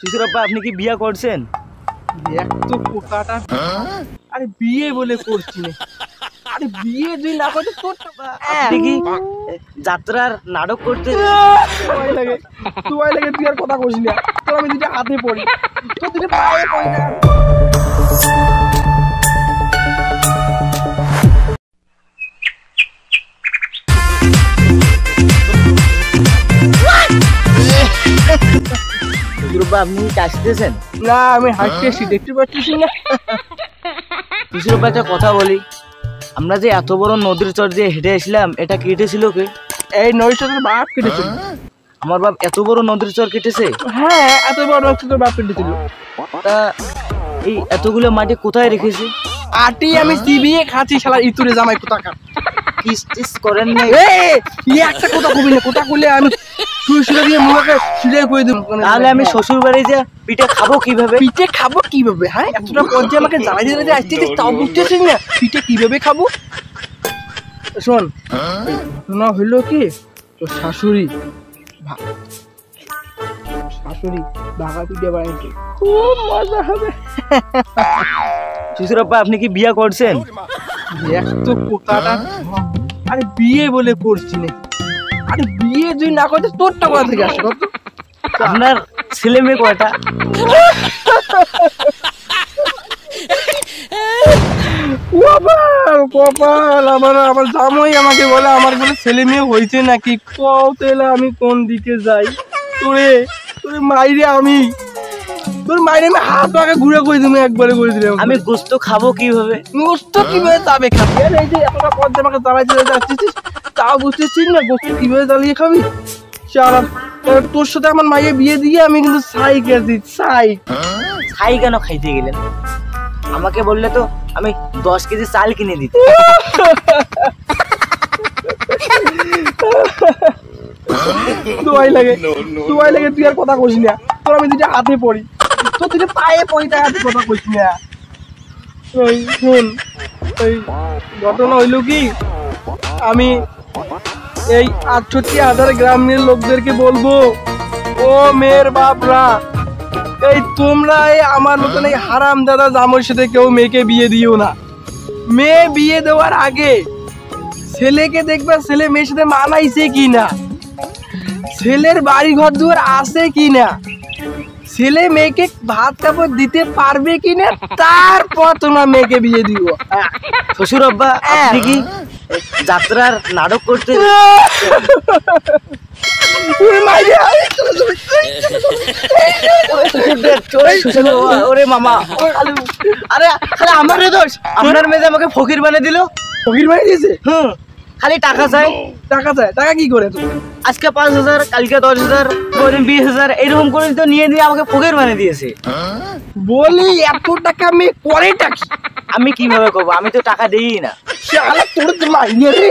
শ্বশুরাব্বা আপনি কি বিয়ে করছেন? এক তো পোকাটা, আরে বিয়ে বলে করছি না। আরে বিয়ে তুই না করতে তোর আপনি কি যাত্রার নাটক করতে? ভয় লাগে তুই আর কথা কইস না। তোর আমি দুটো হাতে পড়ি, তোর দুটো পায়ে পড়ি না। শ্বশুরাব্বা আপনি কি কাশতেছেন? না আমি হাঁটতেছি, দেখতে পাচ্ছিস না? শ্বশুরাব্বা একটা কথা বলি, আমরা যে এত বড় নদীর চর দিয়ে হেঁটে আসলাম, এটা কেটেছিল কে? এই নৈশাদের বাপ কেটেছিল। আমার বাপ এত বড় নদীর চর কেটেছে? হ্যাঁ এত বড় নৈশাদের বাপ কেটেছিল। তা এই এতগুলো মাটি কোথায় রেখেছে? আটি আমি চিবিয়ে খাচ্ছি শালা ইতুরে জামাই কোথাকার। কিস টিস করেন না? এই একটা কথা কবি না, কথা কইলে আমি শুয়ে দিয়ে মুখে সিলাই করে দেব। তাহলে আমি শ্বশুর বাড়ি যে পিঠে খাবো কিভাবে? পিঠে খাবো কিভাবে? হ্যাঁ এতটা পর্যায়ে আমাকে জ্বালাই দিলে যে আসতে তাও বুঝতেছিস না পিঠে কিভাবে খাবো? শোন না হইলো কি, তো শাশুড়ি ভাগা পিঠে বানাইছে, খুব মজা হবে। শ্বশুরাব্বা আপনি কি বিয়ে করছেন? এক তো পোকাটা, আরে বিয়ে বলে করছি না। আরে বিয়ে তুই না করতে তোরটা কোথা থেকে আসে? আপনার ছেলে মেয়ে কয়টা? কপাল আমার জামাই আমাকে বলে আমার বলে ছেলে মেয়ে হয়েছে নাকি। তাহলে আমি কোন দিকে যাই? তোরে মাইরে আমি তোর মাইরে আমি হাত পাকে ঘুরে করে দিবি, একবারে করে দিলাম। আমি গোস্ত খাবো কিভাবে? গোস্ত কিভাবে যাবে খাবি? এই যে এতটা পর্যায়ে আমাকে জ্বালাই দিলে যাচ্ছিস, তাও বুঝতেছিস না গোস্ত কিভাবে জ্বালিয়ে খাবি? তোর সাথে আমার মাইয়ে বিয়ে দিয়ে আমি কিন্তু ছাই খেয়েছি। ছাই কেন খাইতে গেলেন? আমাকে বললে তো আমি 10 কেজি চাল কিনে দিত। দোয়াই লাগে তুই আর কথা কইস না। তোর আমি দুটো হাতে পড়ি, তোর দুটো পায়ে পড়ি, তাই হাতে কথা কইস না। ওই শুন, ওই ঘটনা হইল কি, আমি এই 68,000 গ্রামের লোকদেরকে বলবো, ও মেয়ের বাপরা, এই তোমরা আমার মতন এই হারাম দাদা জামর সাথে কেউ মেয়েকে বিয়ে দিও না। মেয়ে বিয়ে দেওয়ার আগে ছেলেকে দেখবা ছেলে মেয়ের সাথে মানাইছে কিনা, ছেলের বাড়ি ঘর দুয়ার আছে কিনা, ছেলে মেয়েকে ভাত কাপড় দিতে পারবে কিনা, তারপর তোমরা মেয়েকে বিয়ে দিও। শ্বশুরাব্বা আপনি কি যাত্রার নাটক করতে? ওরে মামা, আরে খালি আমার দোষ, আপনার মেয়ে আমাকে ফকির বানিয়ে দিল। ফকির বানিয়ে দিয়েছে? খালি টাকা চাই। টাকা কি করে? আজকে 5,000, কালকে 10,000, 20,000 এরকম করে তো নিয়ে আমাকে ফকির বানিয়ে দিয়েছে। বলি এত টাকা মেয়ে করে টাকি? আমি কিভাবে করবো? আমি তো টাকা দিই না। তোর মাইনে রে।